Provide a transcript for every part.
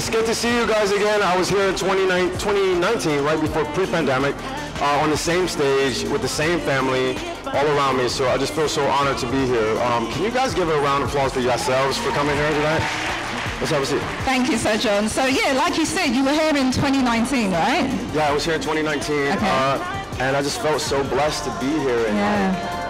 it's good to see you guys again. I was here in 2019, right before pre-pandemic, on the same stage with the same family all around me. So I just feel so honored to be here. Can you guys give a round of applause for yourselves for coming here tonight? Let's have a seat. Thank you, Sir John. So yeah, like you said, you were here in 2019, right? Yeah, I was here in 2019, and I just felt so blessed to be here,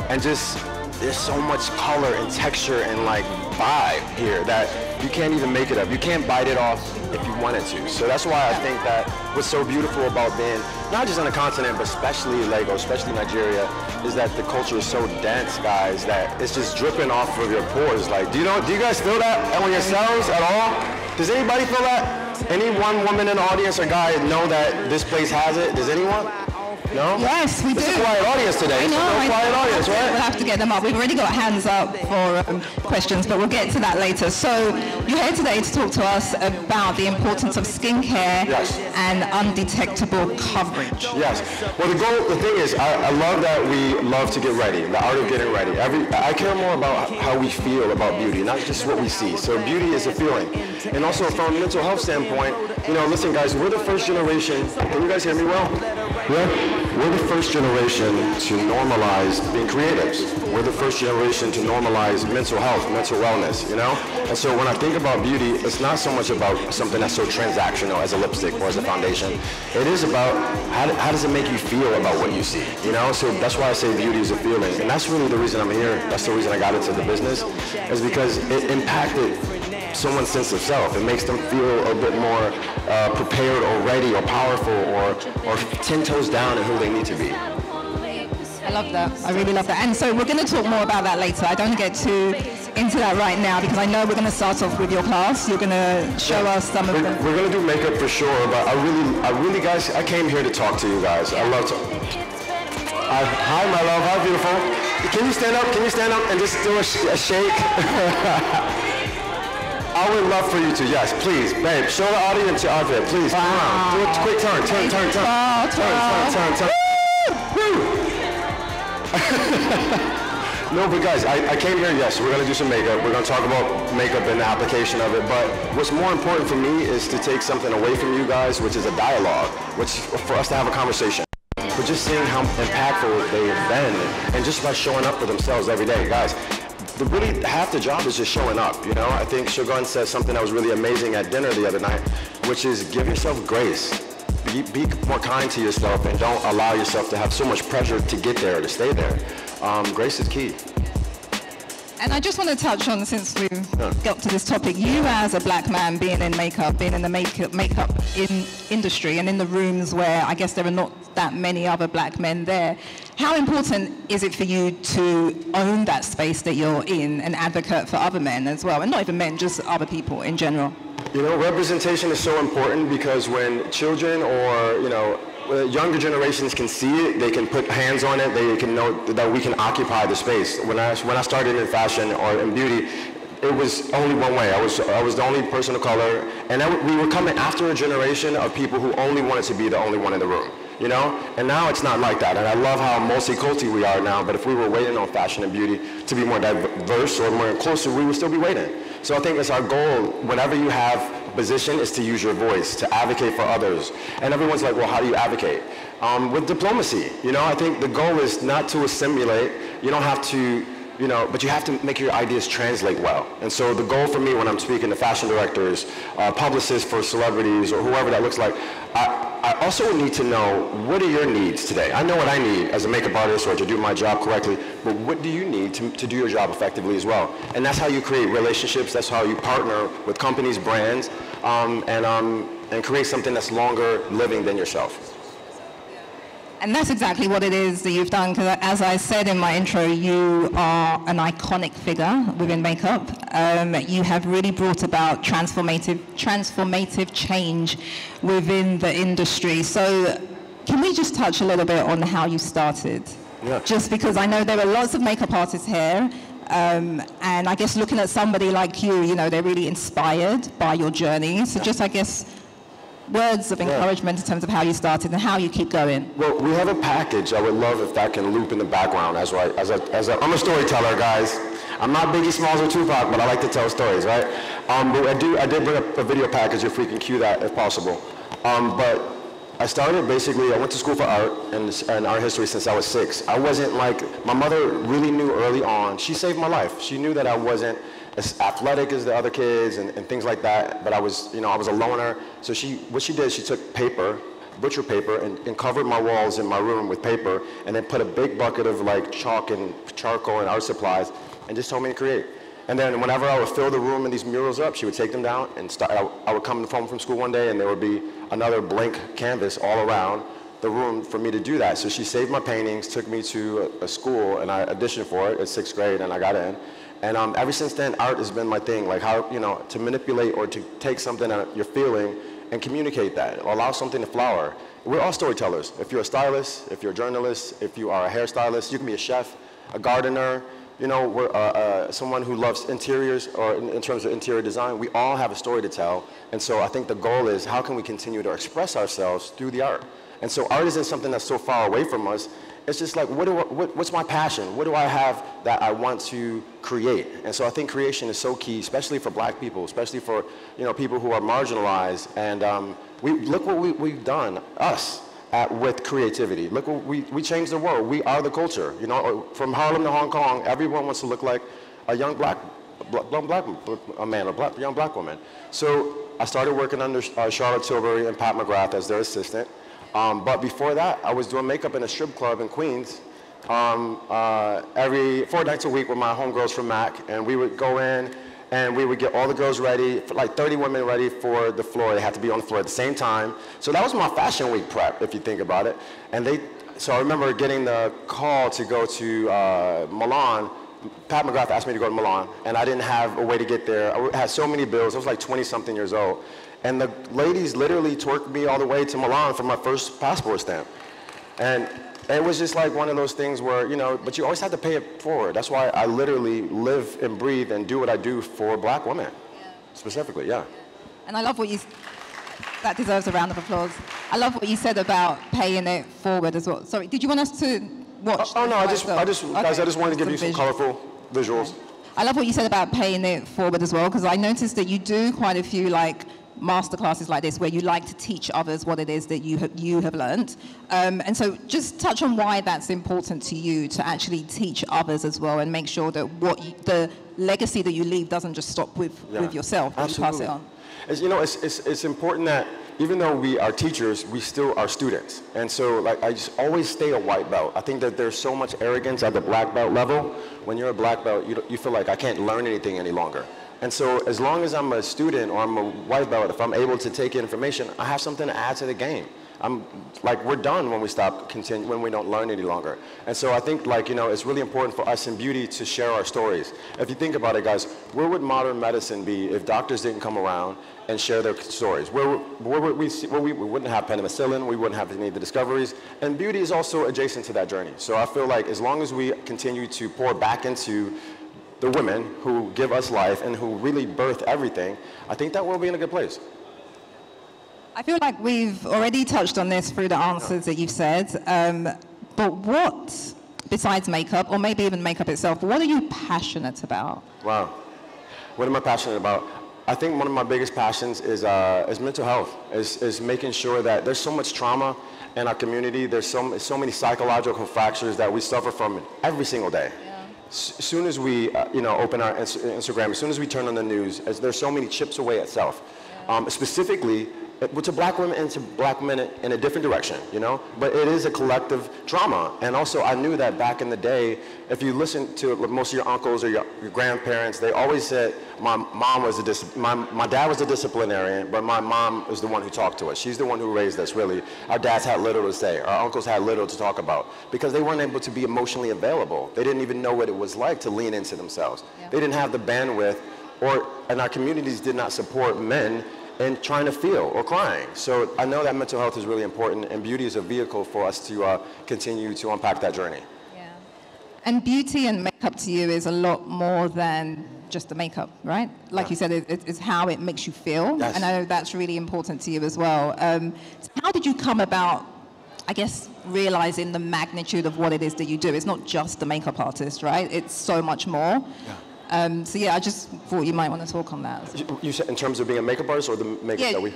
and just there's so much color and texture and like vibe here that you can't even make it up. You can't bite it off if you wanted to. So that's why I think that what's so beautiful about being not just on the continent, but especially Lagos, especially Nigeria, is that the culture is so dense, guys, that it's just dripping off of your pores. Like, do you guys feel that on yourselves at all? Does anybody feel that? Any one woman in the audience or guy know that this place has it? Does anyone? No? Yes, we do. It's a quiet audience today. Quiet audience, right? We'll have to get them up. We've already got hands up for questions, but we'll get to that later. So you're here today to talk to us about the importance of skincare and undetectable coverage. Yes. Well, the thing is, I love that we love to get ready, the art of getting ready. I care more about how we feel about beauty, not just what we see. So beauty is a feeling. And also from a mental health standpoint, listen guys, we're the first generation. Can you guys hear me well? Yeah? We're the first generation to normalize being creatives. We're the first generation to normalize mental health, mental wellness, And so when I think about beauty, it's not so much about something that's so transactional as a lipstick or as a foundation. It is about how does it make you feel about what you see, So that's why I say beauty is a feeling. And that's really the reason I'm here. That's the reason I got into the business, is because it impacted someone's sense of self. It makes them feel a bit more prepared or ready or powerful or 10 toes down in who they need to be. I love that. I really love that. And so we're going to talk more about that later. I don't want to get too into that right now because I know we're going to start off with your class. You're going to show us some of them. We're going to do makeup for sure, but I really, guys, I came here to talk to you guys. I love to. Hi, my love. Hi, beautiful. Can you stand up? Can you stand up and just do a shake? I would love for you to, yes, please, babe, show the audience your outfit, please, turn around, do a quick turn. No, but guys, I came here, yes, we're gonna do some makeup, we're gonna talk about makeup and the application of it, but what's more important for me is to take something away from you guys, which is a dialogue, which for us to have a conversation. We're just seeing how impactful they've been, and just by showing up for themselves every day, guys. Really, half the job is just showing up, I think Shogun said something that was really amazing at dinner the other night, which is give yourself grace. Be more kind to yourself and don't allow yourself to have so much pressure to get there or to stay there. Grace is key. And I just want to touch on, since we've got to this topic, you as a black man being in makeup, being in the makeup industry and in the rooms where I guess there are not that many other black men there, how important is it for you to own that space that you're in and advocate for other men as well? And not even men, just other people in general. Representation is so important because when children or, younger generations can see it, they can put hands on it, they can know that we can occupy the space. When I started in fashion or in beauty, it was only one way. I was the only person of color, and we were coming after a generation of people who only wanted to be the only one in the room. And now it's not like that, and I love how multi-culti we are now, but if we were waiting on fashion and beauty to be more diverse or more inclusive, we would still be waiting. So I think it's our goal, whenever you have a position, is to use your voice, to advocate for others. And everyone's like, well, how do you advocate? With diplomacy, I think the goal is not to assimilate. You don't have to, but you have to make your ideas translate well. And so the goal for me when I'm speaking to fashion directors, publicists for celebrities, or whoever that looks like, I also need to know, what are your needs today? I know what I need as a makeup artist or to do my job correctly, but what do you need to do your job effectively as well? And that's how you create relationships, that's how you partner with companies, brands, and create something that's longer living than yourself. And that's exactly what it is that you've done, because as I said in my intro, you are an iconic figure within makeup. You have really brought about transformative change within the industry. So can we just touch a little bit on how you started? Yeah. Just because I know there are lots of makeup artists here, and I guess looking at somebody like you, they're really inspired by your journey. So just, I guess, words of encouragement in terms of how you started and how you keep going. Well, we have a package. I would love if that can loop in the background I'm a storyteller, guys. I'm not Biggie Smalls or Tupac, but I like to tell stories, right? But I did bring up a video package if we can cue that if possible. But I started basically, I went to school for art and art history since I was 6. I wasn't like, my mother really knew early on, she saved my life. She knew that I wasn't as athletic as the other kids and things like that, but I was, I was a loner. So what she did, she took paper, butcher paper, and covered my walls in my room with paper, and then put a big bucket of like chalk and charcoal and art supplies, and just told me to create. And then whenever I would fill the room and these murals up, she would take them down and I would come home from school one day and there would be another blank canvas all around the room for me to do that. So she saved my paintings, took me to a school, and I auditioned for it at 6th grade, and I got in. And ever since then, art has been my thing, like how, to manipulate or to take something that you're feeling and communicate that, or allow something to flower. We're all storytellers. If you're a stylist, if you're a journalist, if you are a hairstylist, you can be a chef, a gardener, we're someone who loves interiors, or in terms of interior design. We all have a story to tell. And so I think the goal is how can we continue to express ourselves through the art? And so art isn't something that's so far away from us. It's just like, what's my passion? What do I have that I want to create? And so I think creation is so key, especially for Black people, especially for people who are marginalized. And look what we've done, us, with creativity. Look what we changed the world. We are the culture. From Harlem to Hong Kong, everyone wants to look like a young black man, a young black woman. So I started working under Charlotte Tilbury and Pat McGrath as their assistant. But before that, I was doing makeup in a strip club in Queens every 4 nights a week with my homegirls from MAC, and we would go in and we would get all the girls ready, like 30 women ready for the floor. They had to be on the floor at the same time. So that was my Fashion Week prep, if you think about it. So I remember getting the call to go to Milan. Pat McGrath asked me to go to Milan, and I didn't have a way to get there. I had so many bills. I was like 20-something years old. And the ladies literally twerked me all the way to Milan for my first passport stamp. And it was just like one of those things where, but you always have to pay it forward. That's why I literally live and breathe and do what I do for Black women, specifically, yeah. And I love what that deserves a round of applause. I love what you said about paying it forward as well. Sorry, did you want us to watch? Oh no, I just wanted to give you some colorful visuals. Okay. I love what you said about paying it forward as well, because I noticed that you do quite a few masterclasses like this where you like to teach others what it is that you have learned. And so just touch on why that's important to you to actually teach others as well and make sure that the legacy that you leave doesn't just stop with yourself, but you pass it on. It's important that even though we are teachers, we still are students. And so I just always stay a white belt. I think that there's so much arrogance at the black belt level. When you're a black belt, you feel like I can't learn anything any longer. And so as long as I'm a student or I'm a white belt, if I'm able to take information, I have something to add to the game. We're done when we when we don't learn any longer. And so I think it's really important for us in beauty to share our stories. If you think about it, guys, where would modern medicine be if doctors didn't come around and share their stories? Where would we wouldn't have penicillin, we wouldn't have any of the discoveries. And beauty is also adjacent to that journey. So I feel like as long as we continue to pour back into the women who give us life and who really birth everything, I think that we'll be in a good place. I feel like we've already touched on this through the answers that you've said, but what, besides makeup, or maybe even makeup itself, what are you passionate about? Wow. What am I passionate about? I think one of my biggest passions is mental health, is making sure that there's so much trauma in our community, there's so many psychological fractures that we suffer from every single day. As soon as we open our Instagram, as soon as we turn on the news, there's so many chips away at self. Specifically, to Black women and to Black men in a different direction, But it is a collective trauma. And also, I knew that back in the day, if you listen to most of your uncles or your grandparents, they always said, my dad was a disciplinarian, but my mom was the one who talked to us. She's the one who raised us, really. Our dads had little to say. Our uncles had little to talk about because they weren't able to be emotionally available. They didn't even know what it was like to lean into themselves. Yeah. They didn't have the bandwidth, and our communities did not support men in trying to feel or crying. So I know that mental health is really important, and beauty is a vehicle for us to continue to unpack that journey. Yeah. And beauty and makeup to you is a lot more than just the makeup, right? Like you said, it's how it makes you feel. Yes. And I know that's really important to you as well. So how did you come about, I guess, realizing the magnitude of what it is that you do? It's not just the makeup artist, right? It's so much more. Yeah. So yeah, I just thought you might want to talk on that. You said in terms of being a makeup artist or the makeup that we...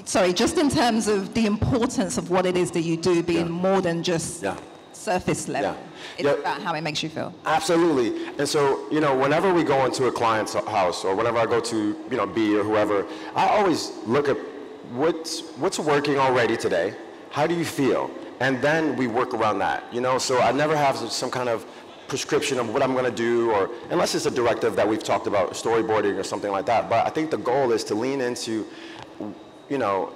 Sorry, just in terms of the importance of what it is that you do being more than just surface level. It's about how it makes you feel. Absolutely. And so, you know, whenever we go into a client's house or whenever I go to, you know, B or whoever, I always look at what's working already today. How do you feel? And then we work around that, you know? So I never have some kind of prescription of what I'm going to do, or unless it's a directive that we've talked about, storyboarding or something like that. But I think the goal is to lean into, you know,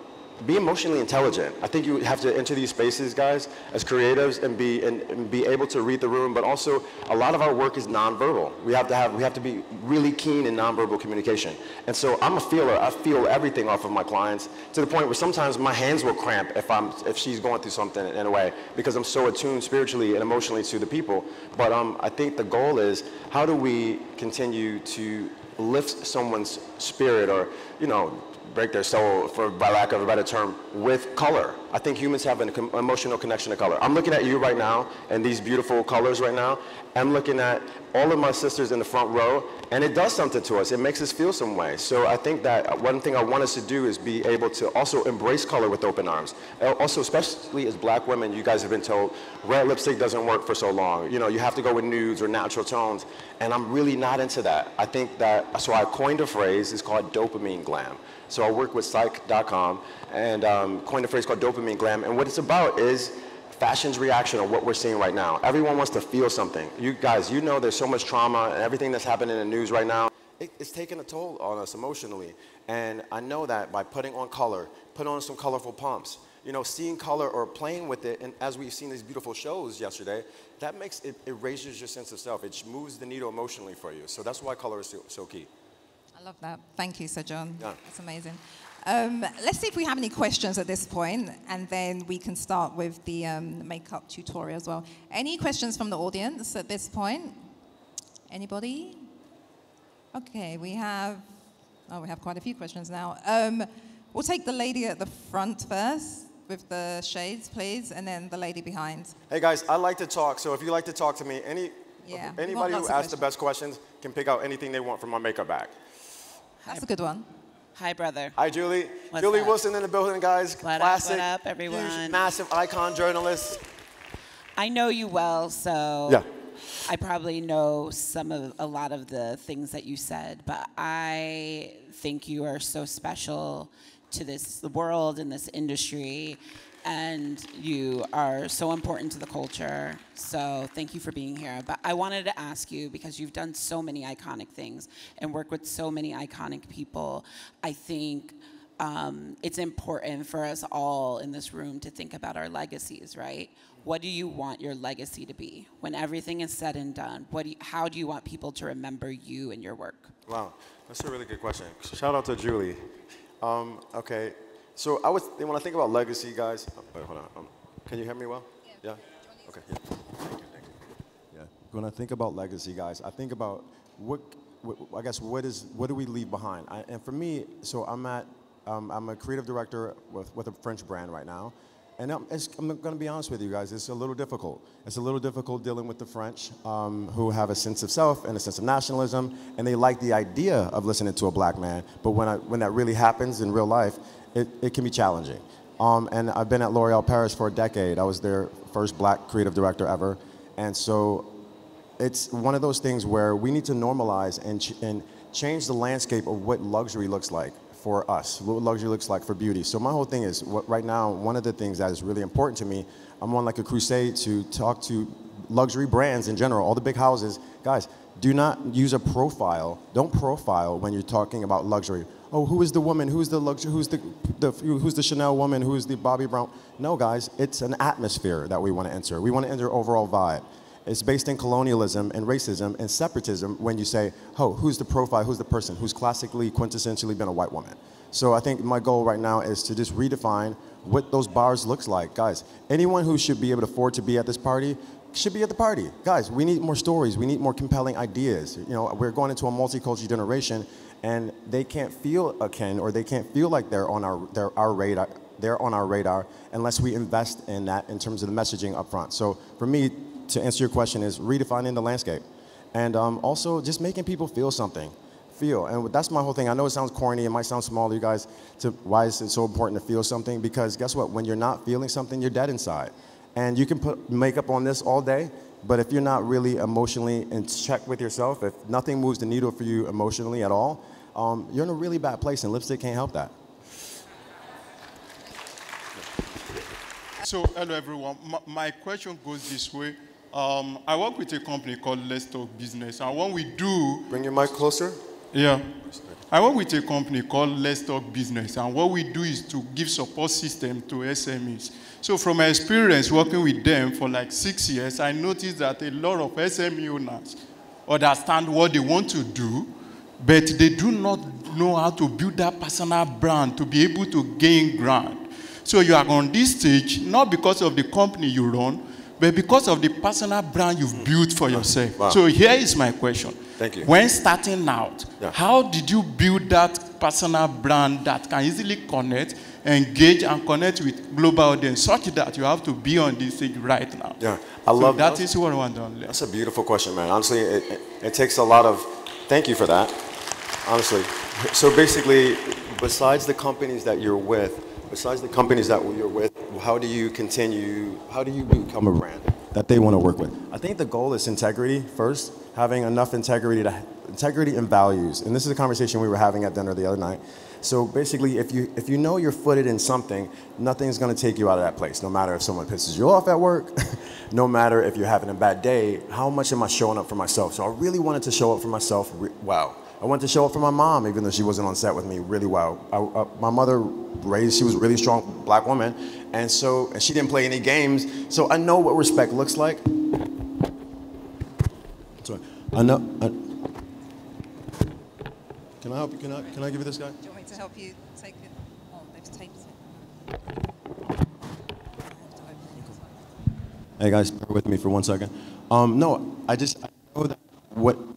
be emotionally intelligent. I think you have to enter these spaces, guys, as creatives and be able to read the room. But also, a lot of our work is nonverbal. We have to be really keen in nonverbal communication. And so I'm a feeler. I feel everything off of my clients to the point where sometimes my hands will cramp if she's going through something in a way, because I'm so attuned spiritually and emotionally to the people. But I think the goal is, how do we continue to lift someone's spirit, or, you know, break their soul, by lack of a better term, with color. I think humans have an emotional connection to color. I'm looking at you right now and these beautiful colors right now. I'm looking at all of my sisters in the front row, and it does something to us. It makes us feel some way. So I think that one thing I want us to do is be able to also embrace color with open arms. Also, especially as black women, you guys have been told red lipstick doesn't work for so long. You know, you have to go with nudes or natural tones, and I'm really not into that. I think that, so I coined a phrase, it's called dopamine glam. So I work with psych.com and coined a phrase called dopamine glam. And what it's about is fashion's reaction on what we're seeing right now. Everyone wants to feel something. You guys, you know there's so much trauma and everything that's happening in the news right now. It's taking a toll on us emotionally. And I know that by putting on color, put on some colorful pumps, you know, seeing color or playing with it, and as we've seen these beautiful shows yesterday, that makes it raises your sense of self. It moves the needle emotionally for you. So that's why color is so key. I love that. Thank you, Sir John. Yeah. That's amazing. Let's see if we have any questions at this point, and then we can start with the makeup tutorial as well. Any questions from the audience at this point? Anybody? Okay, we have quite a few questions now. We'll take the lady at the front first with the shades, please, and then the lady behind. Hey guys, I like to talk, so if you like to talk to me, anybody who asks the best questions can pick out anything they want from my makeup bag. That's a good one. Hi, brother. Hi, Julie. What's Julie up? Wilson in the building, guys. Classic. What up, everyone? Huge, massive icon journalist. I know you well, so I probably know a lot of the things that you said, but I think you are so special to the world and this industry, and you are so important to the culture. So thank you for being here. But I wanted to ask you, because you've done so many iconic things and worked with so many iconic people, I think it's important for us all in this room to think about our legacies, right? What do you want your legacy to be? When everything is said and done, how do you want people to remember you and your work? Wow, that's a really good question. Shout out to Julie. Okay. So when I think about legacy, guys, wait, hold on. Can you hear me well? Yeah? Okay, yeah. Thank you. Yeah. When I think about legacy, guys, I think about what do we leave behind? And for me, so I'm a creative director with a French brand right now. And I'm going to be honest with you guys, it's a little difficult. It's a little difficult dealing with the French who have a sense of self and a sense of nationalism, and they like the idea of listening to a black man. But when that really happens in real life, it can be challenging. And I've been at L'Oreal Paris for a decade. I was their first black creative director ever. And so it's one of those things where we need to normalize and change the landscape of what luxury looks like for us, what luxury looks like for beauty. So my whole thing is, right now, one of the things that is really important to me, I'm on like a crusade to talk to luxury brands in general, all the big houses. Guys, do not use a profile. Don't profile when you're talking about luxury. Oh, who is the woman? Who's the luxury? Who's the Chanel woman? Who's the Bobbi Brown? No, guys, it's an atmosphere that we want to enter. We want to enter overall vibe. It's based in colonialism and racism and separatism when you say, oh, who's the profile, who's the person, who's classically, quintessentially been a white woman. So I think my goal right now is to just redefine what those bars looks like. Guys, anyone who should be able to afford to be at this party, should be at the party. Guys, we need more stories. We need more compelling ideas. You know, we're going into a multicultural generation, and they can't feel akin, or they can't feel like they're on our radar. They're on our radar unless we invest in that in terms of the messaging up front. So for me, to answer your question, is redefining the landscape, and also just making people feel something. And that's my whole thing. I know it sounds corny, it might sound small to you guys, why is it so important to feel something? Because guess what, when you're not feeling something, you're dead inside. And you can put makeup on this all day, but if you're not really emotionally in check with yourself, if nothing moves the needle for you emotionally at all, you're in a really bad place, and lipstick can't help that. So, hello everyone. My question goes this way. I work with a company called Let's Talk Business, and what we do... Bring your mic closer. Yeah. I work with a company called Let's Talk Business, and what we do is to give support system to SMEs. So from my experience working with them for like 6 years, I noticed that a lot of SME owners understand what they want to do, but they do not know how to build that personal brand to be able to gain ground. So you are on this stage, not because of the company you run, but because of the personal brand you've built for yourself. Wow. So here is my question. Thank you. When starting out, how did you build that personal brand that can easily connect, engage, and connect with global audience, such that you have to be on this stage right now? Yeah, I love that. That is what I want to learn. That's a beautiful question, man. Honestly, it takes a lot of, thank you for that, honestly. So basically, besides the companies that you're with, how do you become a brand that they want to work with? I think the goal is integrity first, having enough integrity and values. And this is a conversation we were having at dinner the other night. So basically, if you know you're footed in something, nothing's going to take you out of that place. No matter if someone pisses you off at work, no matter if you're having a bad day, how much am I showing up for myself? So I really wanted to show up for myself. Wow. I wanted to show up for my mom, even though she wasn't on set with me, really well. My mother she was a really strong black woman, and she didn't play any games, so I know what respect looks like. Sorry. I know. Can I help you? Can I give you this guy? Do you want me to help you take it? Oh, they've taped it. Hey guys, bear with me for 1 second. No, I know that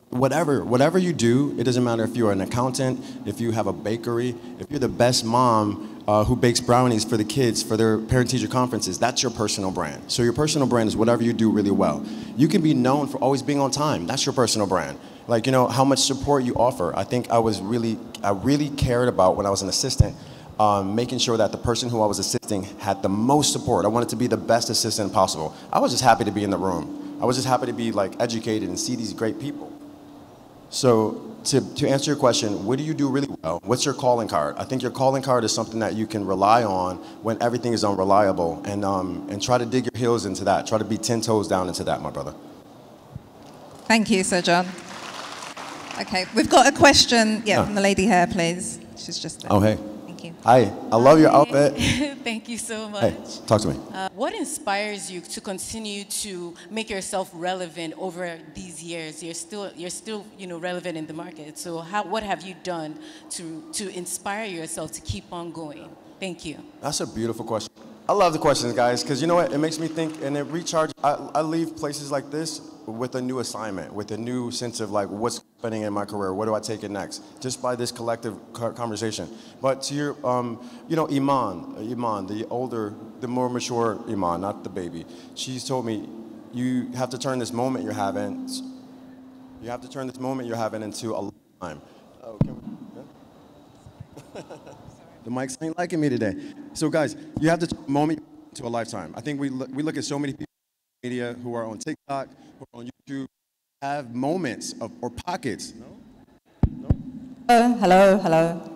whatever you do, it doesn't matter if you're an accountant, if you have a bakery, if you're the best mom who bakes brownies for the kids for their parent-teacher conferences, that's your personal brand. So your personal brand is whatever you do really well. You can be known for always being on time. That's your personal brand. Like, you know, how much support you offer. I think I really cared about, when I was an assistant, making sure that the person who I was assisting had the most support. I wanted to be the best assistant possible. I was just happy to be in the room. I was just happy to be like educated and see these great people. So to answer your question, what do you do really well? What's your calling card? I think your calling card is something that you can rely on when everything is unreliable, and try to dig your heels into that. Try to be 10 toes down into that, my brother. Thank you, Sir John. Okay, we've got a question, from the lady here, please. She's just there. Oh, hey. Thank you. Hi, I love your outfit. Thank you so much. Hey, talk to me. What inspires you to continue to make yourself relevant over these years? You're still, relevant in the market. So what have you done to inspire yourself to keep on going? Thank you. That's a beautiful question. I love the questions, guys, because you know what? It makes me think, and it recharges. I leave places like this with a new assignment, with a new sense of like, what's happening in my career? What do I take it next? Just by this collective conversation. But to your, Iman, the more mature Iman, not the baby. She's told me, you have to turn this moment you're having. You have to turn this moment you're having into a lifetime. Oh, can we? Yeah? The mics ain't liking me today. So guys, you have to turn a moment to a lifetime. I think we look at so many people in media who are on TikTok, who are on YouTube, have moments or pockets. No? Hello.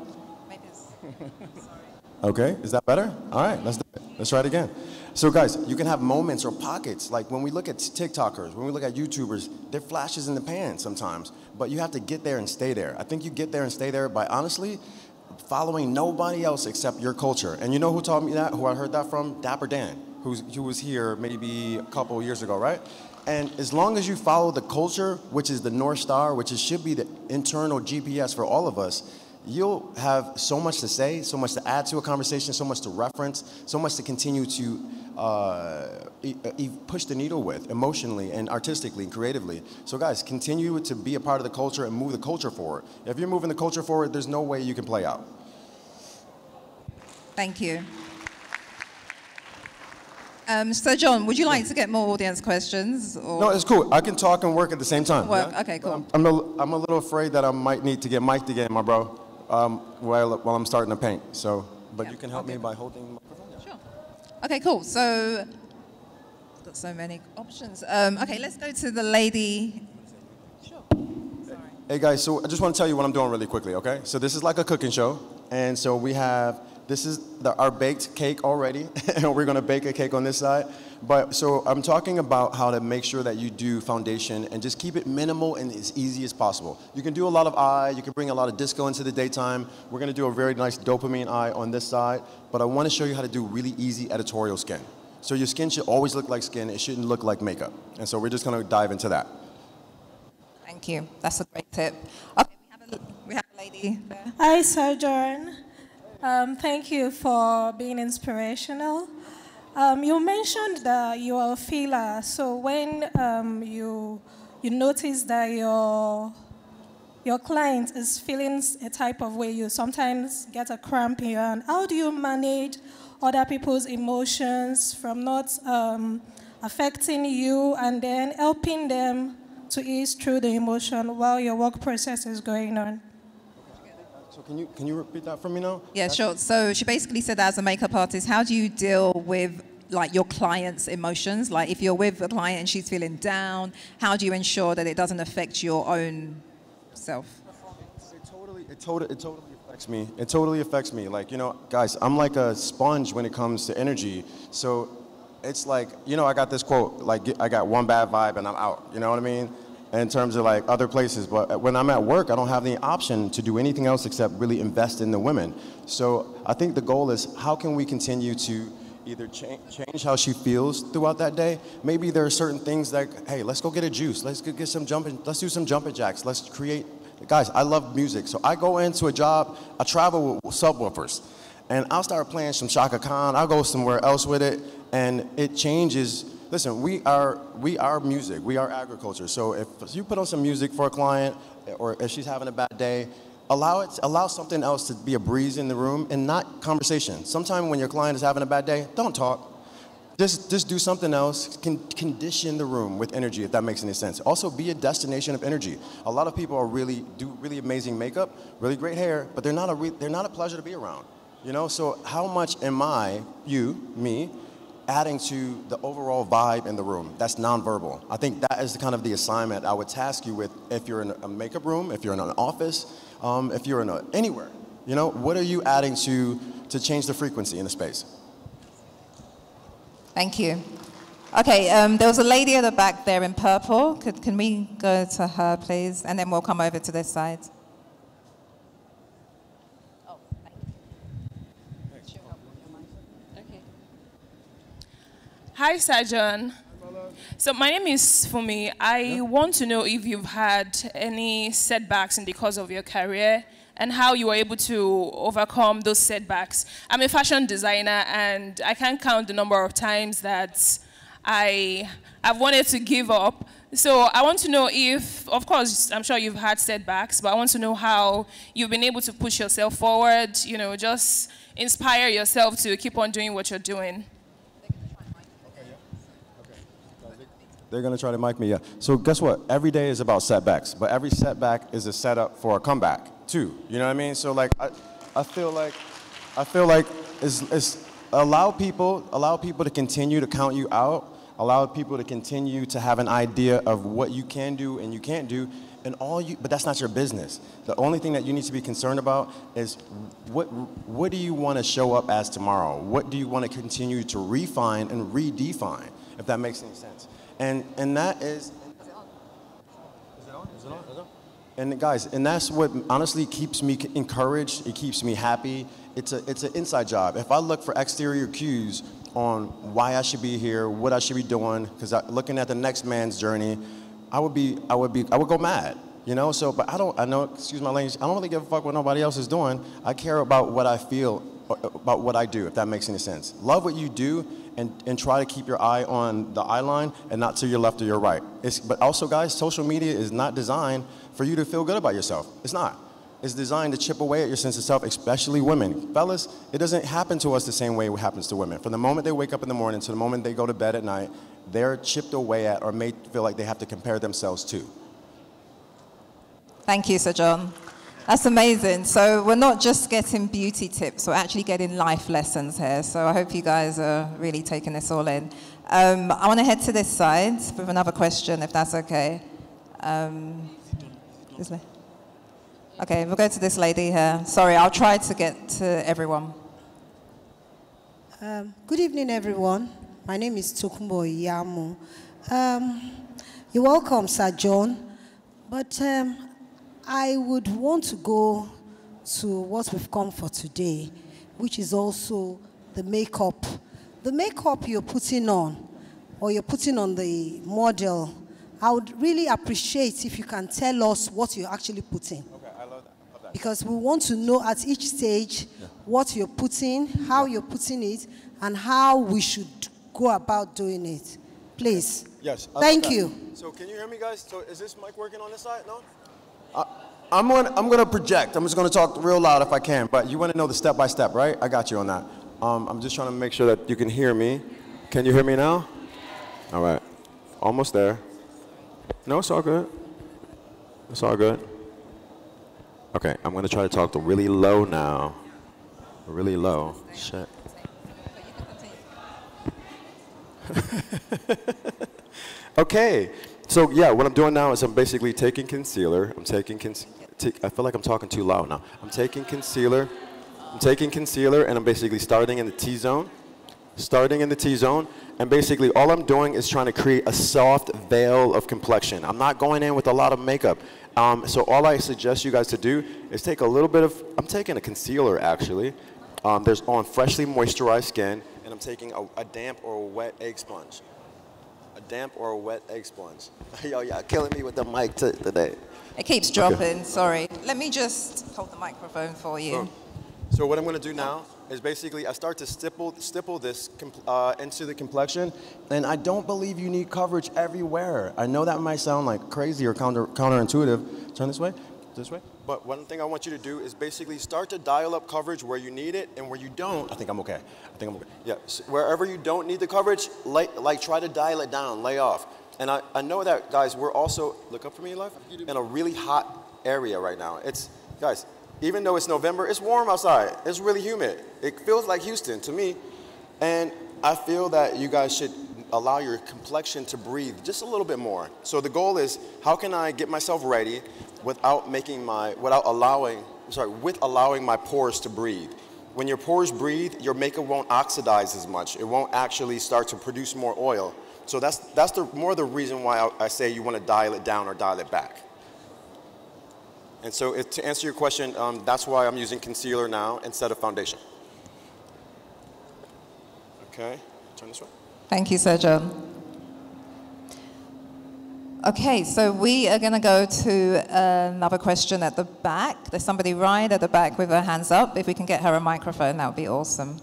Okay, is that better? All right, let's do it. Let's try it again. So guys, you can have moments or pockets. Like when we look at TikTokers, when we look at YouTubers, they're flashes in the pan sometimes, but you have to get there and stay there. I think you get there and stay there by honestly following nobody else except your culture. And you know who taught me that, who I heard that from? Dapper Dan, who was here maybe a couple years ago, right? And as long as you follow the culture, which is the North Star, which should be the internal GPS for all of us, you'll have so much to say, so much to add to a conversation, so much to reference, so much to continue to push the needle with emotionally and artistically and creatively. So guys, continue to be a part of the culture and move the culture forward. If you're moving the culture forward, there's no way you can play out. Thank you. So John, would you like to get more audience questions? Or? No, it's cool. I can talk and work at the same time. Work. Yeah? Okay, cool. I'm a little afraid that I might need to get mic'd again, my bro, while I'm starting to paint. So, but you can help me by holding the microphone. Sure. Okay, cool. So, got so many options. Okay, let's go to the lady. Sure. Sorry. Hey guys, so I just want to tell you what I'm doing really quickly, okay? So this is like a cooking show, and so we have. This is our baked cake already, and we're gonna bake a cake on this side. But so I'm talking about how to make sure that you do foundation and just keep it minimal and as easy as possible. You can do a lot of eye, you can bring a lot of disco into the daytime. We're gonna do a very nice dopamine eye on this side, but I wanna show you how to do really easy editorial skin. So your skin should always look like skin, it shouldn't look like makeup. And so we're just gonna dive into that. Thank you, that's a great tip. Okay, we have a lady there. Hi, Sojourn. Thank you for being inspirational. You mentioned that you are a feeler. So when you notice that your client is feeling a type of way, you sometimes get a cramp in your hand. How do you manage other people's emotions from not affecting you and then helping them to ease through the emotion while your work process is going on? So can you repeat that for me now? Yeah, sure. So she basically said, as a makeup artist, how do you deal with like your client's emotions? Like if you're with a client and she's feeling down, how do you ensure that it doesn't affect your own self? It totally affects me. It totally affects me. Like, you know, guys, I'm like a sponge when it comes to energy. So it's like, you know, I got this quote, like I got one bad vibe and I'm out. You know what I mean? In terms of like other places, but when I'm at work, I don't have the option to do anything else except really invest in the women. So I think the goal is how can we continue to either change how she feels throughout that day. Maybe there are certain things like, hey, let's go get a juice. Let's go get some jumping. Let's do some jumping jacks. Let's create. Guys, I love music, so I go into a job. I travel with subwoofers, and I'll start playing some Shaka Khan. I'll go somewhere else with it, and it changes. Listen, we are music, we are agriculture. So if you put on some music for a client, or if she's having a bad day, allow something else to be a breeze in the room and not conversation. Sometimes when your client is having a bad day, don't talk. Just do something else. Condition the room with energy, if that makes any sense. Also, be a destination of energy. A lot of people do really amazing makeup, really great hair, but they're not a pleasure to be around. You know, so how much am I, me, adding to the overall vibe in the room? That's nonverbal. I think that is kind of the assignment I would task you with if you're in a makeup room, if you're in an office, if you're in anywhere. You know, what are you adding to change the frequency in the space? Thank you. Okay, there was a lady at the back there in purple. Can we go to her, please? And then we'll come over to this side. Hi, Sajan. So my name is Fumi. I want to know if you've had any setbacks in the course of your career and how you were able to overcome those setbacks. I'm a fashion designer, and I can't count the number of times that I've wanted to give up. So I want to know if, of course, I'm sure you've had setbacks, but I want to know how you've been able to push yourself forward, you know, just inspire yourself to keep on doing what you're doing. They're going to try to mic me, yeah. So guess what? Every day is about setbacks, but every setback is a setup for a comeback, too. You know what I mean? So like, I feel like it's allow people to continue to count you out, allow people to continue to have an idea of what you can do and you can't do, but that's not your business. The only thing that you need to be concerned about is what do you want to show up as tomorrow? What do you want to continue to refine and redefine, if that makes any sense? And that is, is it on? And guys, and that's what honestly keeps me encouraged. It keeps me happy. It's an inside job. If I look for exterior cues on why I should be here, what I should be doing, because looking at the next man's journey, I would go mad. You know. So, but I know, excuse my language. I don't really give a fuck what nobody else is doing. I care about what I feel about what I do, if that makes any sense. Love what you do and try to keep your eye on the eye line and not to your left or your right. But also, guys, social media is not designed for you to feel good about yourself. It's not. It's designed to chip away at your sense of self, especially women. Fellas, it doesn't happen to us the same way it happens to women. From the moment they wake up in the morning to the moment they go to bed at night, they're chipped away at or made feel like they have to compare themselves to. Thank you, Sir John. That's amazing. So we're not just getting beauty tips, we're actually getting life lessons here. So I hope you guys are really taking this all in. I want to head to this side with another question, if that's okay. This way. Okay, we'll go to this lady here. Sorry, I'll try to get to everyone. Good evening, everyone. My name is Tokumbo Iyamu. You're welcome, Sir John. But I would want to go to what we've come for today, which is also the makeup. The makeup you're putting on, or you're putting on the model, I would really appreciate if you can tell us what you're actually putting. Okay, I love that. Because we want to know at each stage what you're putting, how you're putting it, and how we should go about doing it. Please. Yes. Thank you. So can you hear me, guys? So is this mic working on this side? No? I'm going to project. I'm just going to talk real loud if I can. But you want to know the step-by-step, right? I got you on that. I'm just trying to make sure that you can hear me. Can you hear me now? All right. Almost there. No, it's all good. It's all good. Okay, I'm going to try to talk to really low now. Really low. Shit. Okay. So yeah, what I'm doing now is I'm basically taking concealer. I feel like I'm talking too loud now. I'm taking concealer. And I'm basically starting in the T-zone. And basically all I'm doing is trying to create a soft veil of complexion. I'm not going in with a lot of makeup. So all I suggest you guys to do is take a little bit of, I'm taking a concealer actually. There's on freshly moisturized skin, and I'm taking a damp or a wet egg sponge. A damp or a wet egg sponge. Yo, yeah, killing me with the mic today. It keeps dropping, sorry. Let me just hold the microphone for you. So what I'm going to do now is basically I start to stipple this into the complexion, and I don't believe you need coverage everywhere. I know that might sound like crazy or counterintuitive. Turn this way. But one thing I want you to do is basically start to dial up coverage where you need it, and where you don't, I think I'm okay. Yeah, so wherever you don't need the coverage, like try to dial it down, lay off. And I know that, guys, we're also, look up for me, life, in a really hot area right now. Guys, even though it's November, it's warm outside. It's really humid. It feels like Houston to me. And I feel that you guys should allow your complexion to breathe just a little bit more. So the goal is, how can I get myself ready with allowing my pores to breathe? When your pores breathe, your makeup won't oxidize as much. It won't actually start to produce more oil. So that's more the reason why I say you want to dial it down or dial it back. And so to answer your question, that's why I'm using concealer now instead of foundation. Okay, turn this way. Thank you, Sir John. Okay, so we are going to go to another question at the back. There's somebody right at the back with her hands up. If we can get her a microphone, that would be awesome.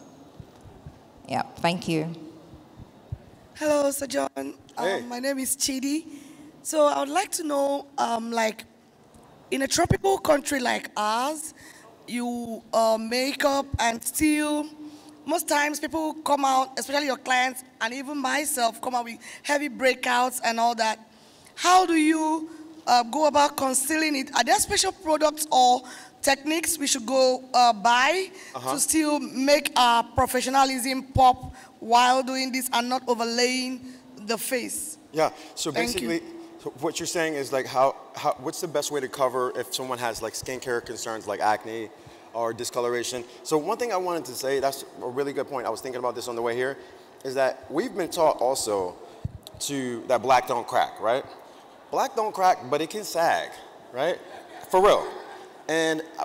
Yeah, thank you. Hello, Sir John. Hey. My name is Chidi. So I would like to know, in a tropical country like ours, you make up and still, most times people come out, especially your clients, and even myself, come out with heavy breakouts and all that. How do you go about concealing it? Are there special products or techniques we should go buy to still make our professionalism pop while doing this and not overlaying the face? Yeah, so basically, what you're saying is like what's the best way to cover if someone has like skincare concerns like acne or discoloration? So one thing I wanted to say, that's a really good point, I was thinking about this on the way here, is that we've been taught also that black don't crack, right? Black don't crack, but it can sag, right? For real.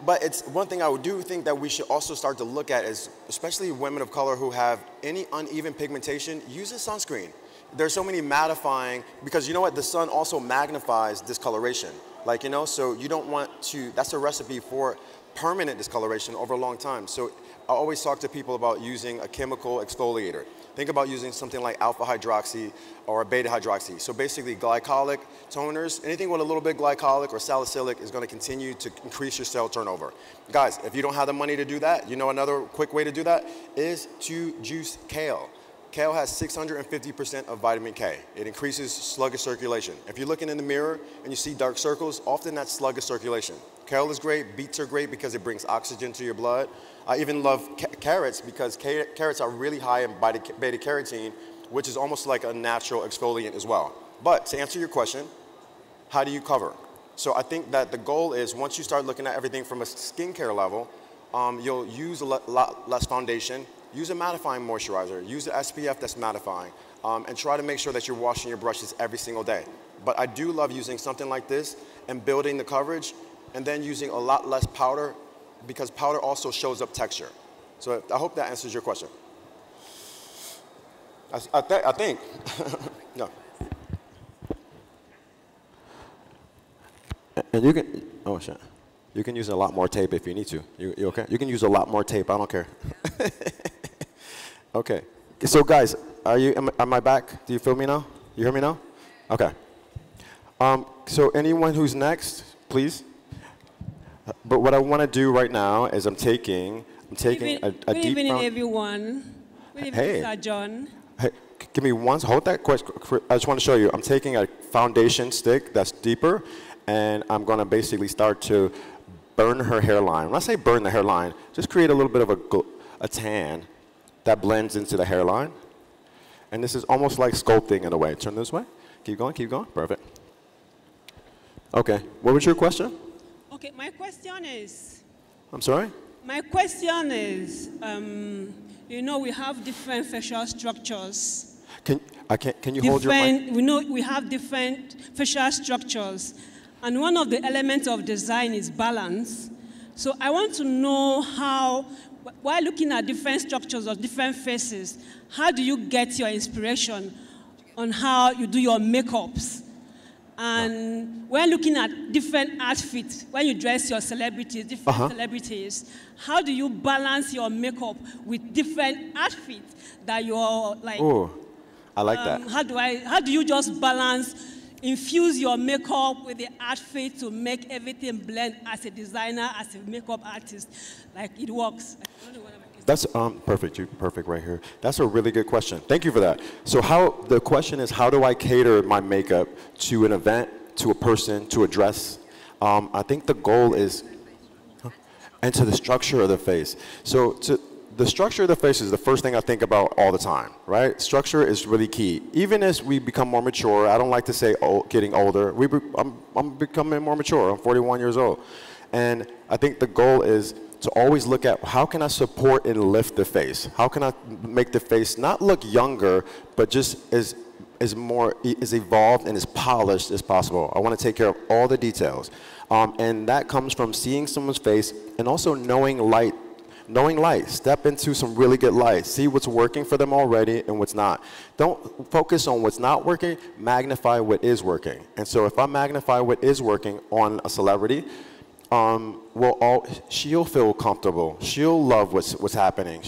But it's one thing I do think that we should also start to look at is, especially women of color who have any uneven pigmentation, use a sunscreen. There's so many mattifying, because you know what, the sun also magnifies discoloration. Like, you know, so you don't want to, that's a recipe for permanent discoloration over a long time. So I always talk to people about using a chemical exfoliator. Think about using something like alpha hydroxy or beta hydroxy. So basically glycolic toners, anything with a little bit glycolic or salicylic is going to continue to increase your cell turnover. Guys, if you don't have the money to do that, you know another quick way to do that is to juice kale. Kale has 650% of vitamin K. It increases sluggish circulation. If you're looking in the mirror and you see dark circles, often that's sluggish circulation. Kale is great, beets are great because it brings oxygen to your blood. I even love carrots because carrots are really high in beta carotene, which is almost like a natural exfoliant as well. But to answer your question, how do you cover? So I think that the goal is once you start looking at everything from a skincare level, you'll use a lot less foundation, use a mattifying moisturizer, use the SPF that's mattifying, and try to make sure that you're washing your brushes every single day. But I do love using something like this and building the coverage, and then using a lot less powder because powder also shows up texture. So I hope that answers your question. I think. No. And you can, oh shit. You can use a lot more tape if you need to. You okay? You can use a lot more tape, I don't care. Okay. So guys, am I back? Do you feel me now? You hear me now? Okay. So anyone who's next, please. But what I want to do right now is I'm taking a deep Good evening, everyone. Good evening, hey. Sir John. Hey, give me one, hold that question. I just want to show you. I'm taking a foundation stick that's deeper, and I'm going to basically start to burn her hairline. When I say burn the hairline, just create a little bit of a tan that blends into the hairline. And this is almost like sculpting in a way. Turn this way. Keep going, keep going. Perfect. Okay, what was your question? Okay, my question is... I'm sorry? My question is, you know, we have different facial structures. Can you hold your mic? We know we have different facial structures. And one of the elements of design is balance. So I want to know how, while looking at different structures of different faces, how do you get your inspiration on how you do your makeups? And when looking at different outfits, when you dress your celebrities, different celebrities, how do you balance your makeup with different outfits that you're like? Oh, I like that. How do you just balance, infuse your makeup with the outfit to make everything blend as a designer, as a makeup artist? Like it works. That's perfect. You're perfect right here. That's a really good question. Thank you for that. So the question is, how do I cater my makeup to an event, to a person, to a dress? I think the goal is, and to the structure of the face. So the structure of the face is the first thing I think about all the time, right? Structure is really key. Even as we become more mature, I don't like to say getting older. I'm becoming more mature. I'm 41 years old. And I think the goal is to always look at how can I support and lift the face? How can I make the face not look younger, but just as evolved and as polished as possible? I want to take care of all the details. And that comes from seeing someone's face and also knowing light. Knowing light. Step into some really good light. See what's working for them already and what's not. Don't focus on what's not working. Magnify what is working. And so if I magnify what is working on a celebrity, she'll feel comfortable. She'll love what's happening.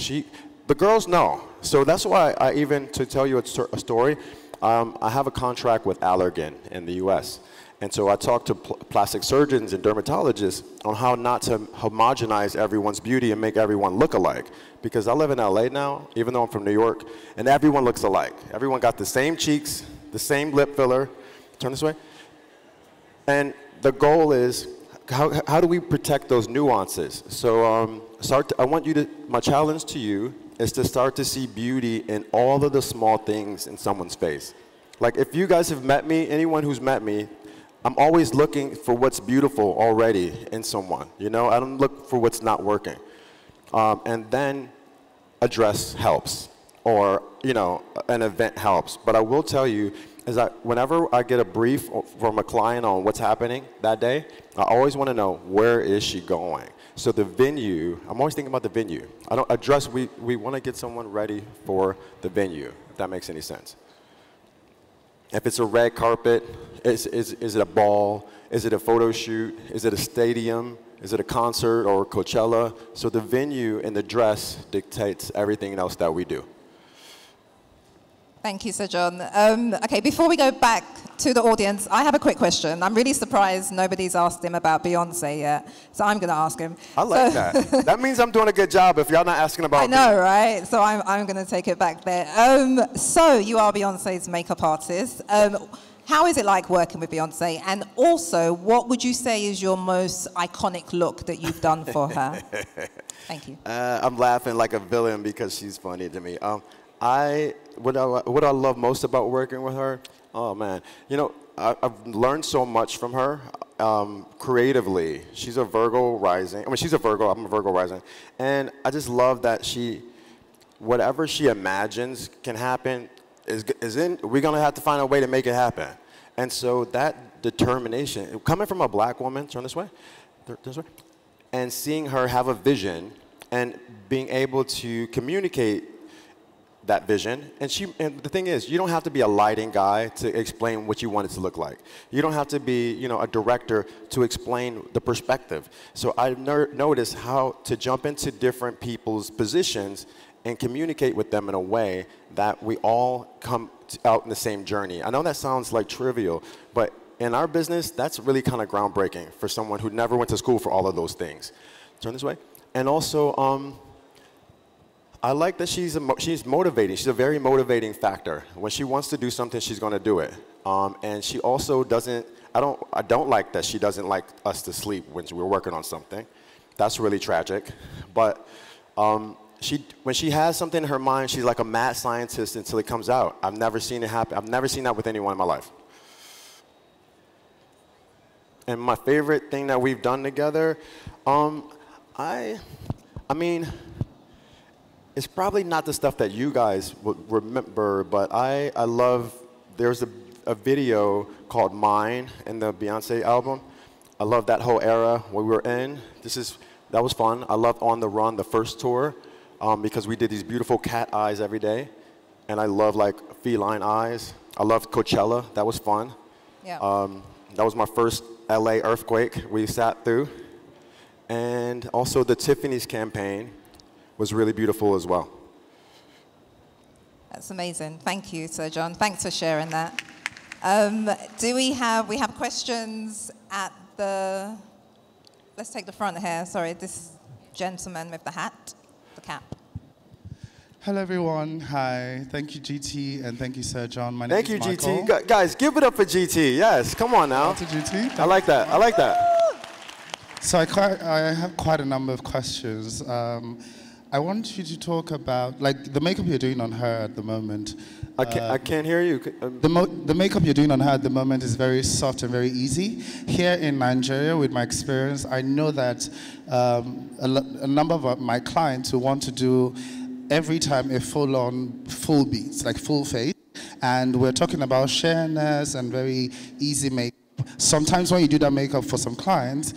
The girls know. So that's why to tell you a story, I have a contract with Allergan in the US. And so I talk to plastic surgeons and dermatologists on how not to homogenize everyone's beauty and make everyone look alike. Because I live in LA now, even though I'm from New York, and everyone looks alike. Everyone got the same cheeks, the same lip filler. Turn this way. And the goal is, how do we protect those nuances? So my challenge to you is to start to see beauty in all of the small things in someone's face. Like if you guys have met me, anyone who's met me, I'm always looking for what's beautiful already in someone. You know, I don't look for what's not working. And then a dress helps, or you know, an event helps. But I will tell you, is that whenever I get a brief from a client on what's happening that day, I always want to know, where is she going? So the venue, I'm always thinking about the venue. We want to get someone ready for the venue, if that makes any sense. If it's a red carpet, is it a ball? Is it a photo shoot? Is it a stadium? Is it a concert or Coachella? So the venue and the dress dictates everything else that we do. Thank you, Sir John. Okay, before we go back to the audience, I have a quick question. I'm really surprised nobody's asked him about Beyoncé yet, so I'm going to ask him. I like that. That means I'm doing a good job if y'all not asking about me. I know, right? So I'm going to take it back there. So you are Beyoncé's makeup artist. How is it like working with Beyoncé? And also, what would you say is your most iconic look that you've done for her? Thank you. I'm laughing like a villain because she's funny to me. What I love most about working with her, oh man, you know, I've learned so much from her creatively. She's a Virgo rising. I mean, she's a Virgo. I'm a Virgo rising, and I just love that whatever she imagines can happen we're gonna have to find a way to make it happen. And so that determination, coming from a black woman, turn this way, and seeing her have a vision and being able to communicate that vision. And the thing is, you don't have to be a lighting guy to explain what you want it to look like. You don't have to be, you know, a director to explain the perspective. So I've noticed how to jump into different people's positions and communicate with them in a way that we all come out in the same journey. I know that sounds like trivial, but in our business, that's really kind of groundbreaking for someone who never went to school for all of those things. Turn this way. And also, I like that she's motivating. She's a very motivating factor. When she wants to do something, she's going to do it. And she also doesn't. I don't like that she doesn't like us to sleep when we're working on something. That's really tragic. But when she has something in her mind, she's like a mad scientist until it comes out. I've never seen it happen. I've never seen that with anyone in my life. And my favorite thing that we've done together, I mean, it's probably not the stuff that you guys would remember, but I love, there's a video called Mine in the Beyoncé album. I love that whole era where we were in. That was fun. I loved On the Run, the first tour, because we did these beautiful cat eyes every day. And I love like feline eyes. I loved Coachella. That was fun. Yeah. That was my first LA earthquake we sat through. And also the Tiffany's campaign was really beautiful as well. That's amazing. Thank you, Sir John. Thanks for sharing that. We have questions at the, let's take the front here. Sorry, this gentleman with the hat, the cap. Hello, everyone. Hi. Thank you, GT, and thank you, Sir John. My name is Michael. Thank you, GT. Guys, give it up for GT. Yes, come on now. To GT. I like that. I like that. So I have quite a number of questions. I want you to talk about, like, the makeup you're doing on her at the moment. I can't hear you. The makeup you're doing on her at the moment is very soft and very easy. Here in Nigeria, with my experience, I know that a number of my clients who want to do every time a full-on, full beats, like full face. And we're talking about sheerness and very easy makeup. Sometimes when you do that makeup for some clients,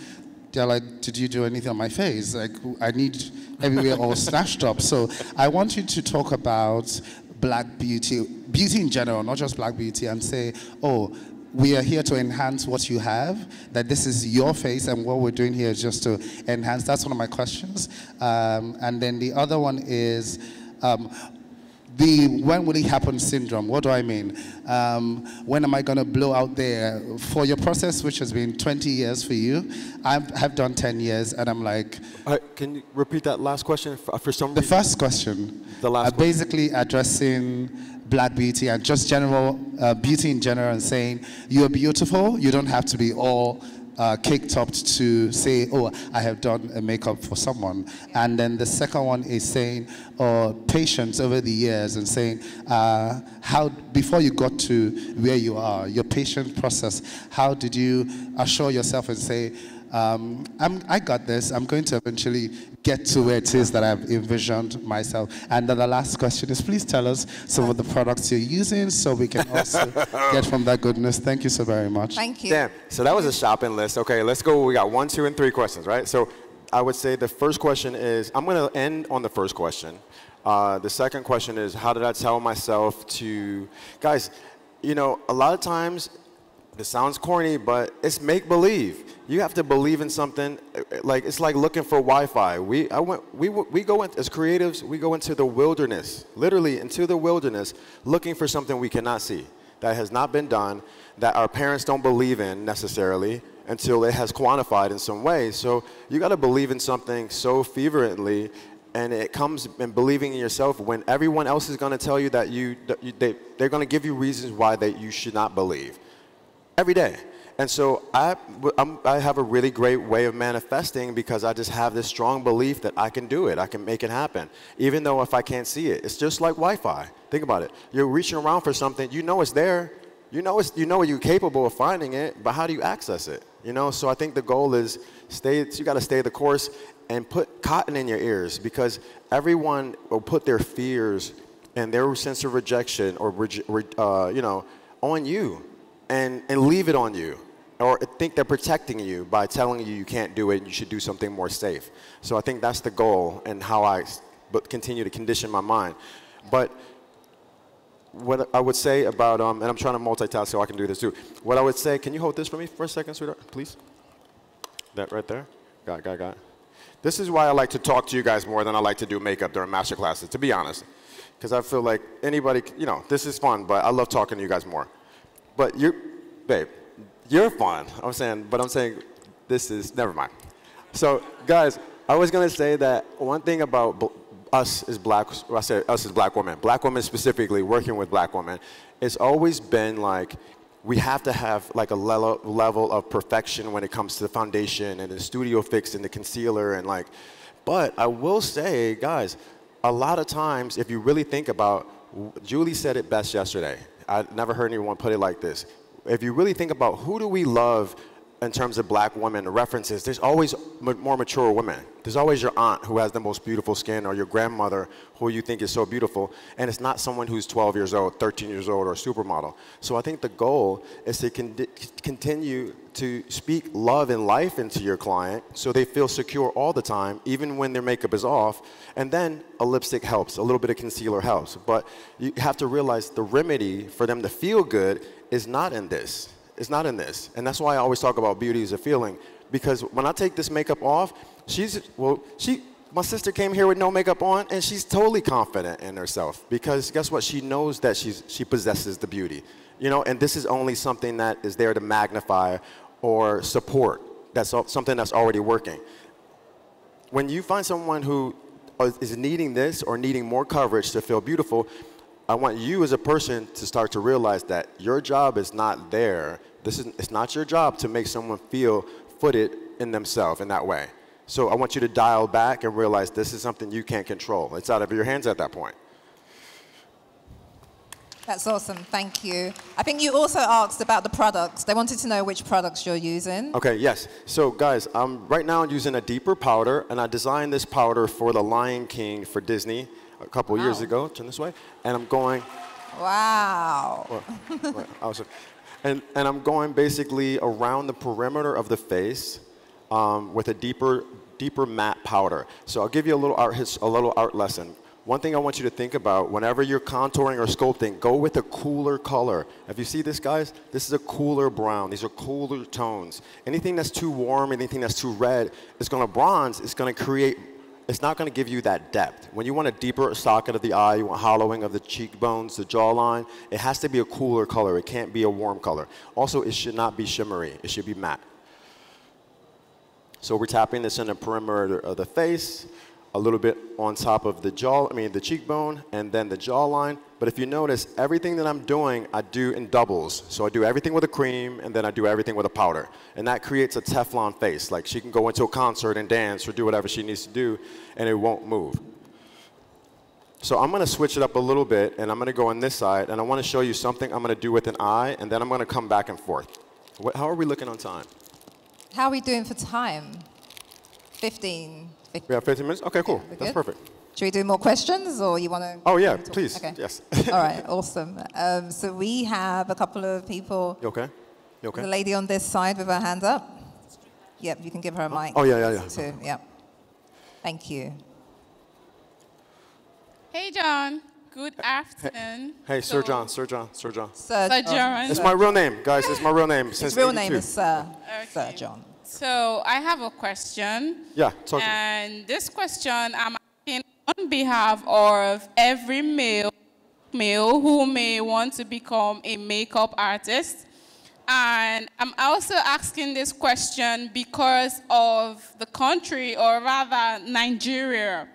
they're like, did you do anything on my face? Like, I need everywhere all snatched up. So I want you to talk about black beauty, beauty in general, not just black beauty, and say, oh, we are here to enhance what you have, that this is your face, and what we're doing here is just to enhance. That's one of my questions. And then the other one is, the when will it happen syndrome. What do I mean? When am I going to blow out there? For your process, which has been 20 years for you, I have done 10 years, and I'm like... can you repeat that last question for some reason? The first question. The last basically addressing black beauty and just general beauty in general, and saying, you're beautiful, you don't have to be all cake-topped to say, oh, I have done a makeup for someone. And then the second one is saying, patience over the years, and saying, how, before you got to where you are, your patient process, how did you assure yourself and say, I got this, I'm going to eventually get to where it is that I've envisioned myself. And then the last question is, please tell us some of the products you're using so we can also get from that goodness. Thank you so very much. Thank you. Damn, so that was a shopping list. Okay, let's go. We got 1, 2, and 3 questions, right? So I would say the first question is, I'm going to end on the first question. The second question is, how did I tell myself to, guys, you know, a lot of times, this sounds corny, but it's make-believe. You have to believe in something. Like, it's like looking for Wi-Fi. We go in, as creatives, we go into the wilderness, literally into the wilderness, looking for something we cannot see, that has not been done, that our parents don't believe in necessarily until it has quantified in some way. So you got to believe in something so fervently, and it comes in believing in yourself when everyone else is going to tell you that they're going to give you reasons why that you should not believe. Every day. And so I have a really great way of manifesting because I just have this strong belief that I can do it. I can make it happen. Even though if I can't see it. It's just like Wi-Fi. Think about it. You're reaching around for something. You know it's there. You know you're capable of finding it, but how do you access it? You know, so I think the goal is you got to stay the course and put cotton in your ears, because everyone will put their fears and their sense of rejection or you know, on you. And leave it on you, or think they're protecting you by telling you you can't do it and you should do something more safe. So I think that's the goal and how I continue to condition my mind. But what I would say about, and I'm trying to multitask so I can do this too. What I would say, can you hold this for me for a second, sweetheart, please? That right there? Got it. This is why I like to talk to you guys more than I like to do makeup during master classes, to be honest. Because I feel like anybody, you know, this is fun, but I love talking to you guys more. But babe, you're fun. I'm saying this is, never mind. So guys, I was gonna say that one thing about us as black women, black women specifically, working with black women, it's always been like, we have to have like a level of perfection when it comes to the foundation and the studio fix and the concealer and like, but I will say, guys, a lot of times, if you really think about, Julie said it best yesterday. I've never heard anyone put it like this. If you really think about who do we love in terms of black women, the references, there's always more mature women. There's always your aunt who has the most beautiful skin, or your grandmother who you think is so beautiful, and it's not someone who's 12 years old, 13 years old, or a supermodel. So I think the goal is to continue to speak love and life into your client so they feel secure all the time, even when their makeup is off. And then a lipstick helps, a little bit of concealer helps. But you have to realize the remedy for them to feel good is not in this. It's not in this. And that's why I always talk about beauty as a feeling. Because when I take this makeup off, my sister came here with no makeup on, and she's totally confident in herself. Because guess what? She knows that she possesses the beauty. You know, and this is only something that is there to magnify or support. That's something that's already working. When you find someone who is needing this or needing more coverage to feel beautiful, I want you as a person to start to realize that your job is not there. It's not your job to make someone feel footed in themselves in that way. So I want you to dial back and realize this is something you can't control. It's out of your hands at that point. That's awesome, thank you. I think you also asked about the products. They wanted to know which products you're using. Okay, yes. So guys, I'm right now using a deeper powder, and I designed this powder for the Lion King for Disney a couple years ago. Turn this way. And I'm going... Wow. And I'm going basically around the perimeter of the face with a deeper matte powder. So I'll give you a little art lesson. One thing I want you to think about, whenever you're contouring or sculpting, go with a cooler color. If you see this, guys, this is a cooler brown. These are cooler tones. Anything that's too warm, anything that's too red, it's going to bronze. It's going to create, it's not going to give you that depth. When you want a deeper socket of the eye, you want hollowing of the cheekbones, the jawline, it has to be a cooler color. It can't be a warm color. Also, it should not be shimmery. It should be matte. So we're tapping this in the perimeter of the face, a little bit on top of the the cheekbone, and then the jawline. But if you notice, everything that I'm doing, I do in doubles. So I do everything with a cream, and then I do everything with a powder. And that creates a Teflon face. Like, she can go into a concert and dance or do whatever she needs to do, and it won't move. So I'm gonna switch it up a little bit, and I'm gonna go on this side, and I wanna show you something I'm gonna do with an eye, and then I'm gonna come back and forth. How are we looking on time? How are we doing for time? 15. We have 15 minutes? Okay, cool. Yeah, that's perfect. Should we do more questions, or you want to? Oh, yeah, please. Okay. Yes. All right, awesome. So we have a couple of people. You okay? You okay? The lady on this side with her hand up. Yep, you can give her a mic. Oh, yeah. Too. Yep. Thank you. Hey, John. Good afternoon. Hey, So- Sir John. Sir John. It's my real name, guys. It's my real name. His real name is Sir John. So I have a question. Yeah, talk to me. And this question I'm asking on behalf of every male who may want to become a makeup artist. And I'm also asking this question because of the country, or rather Nigeria.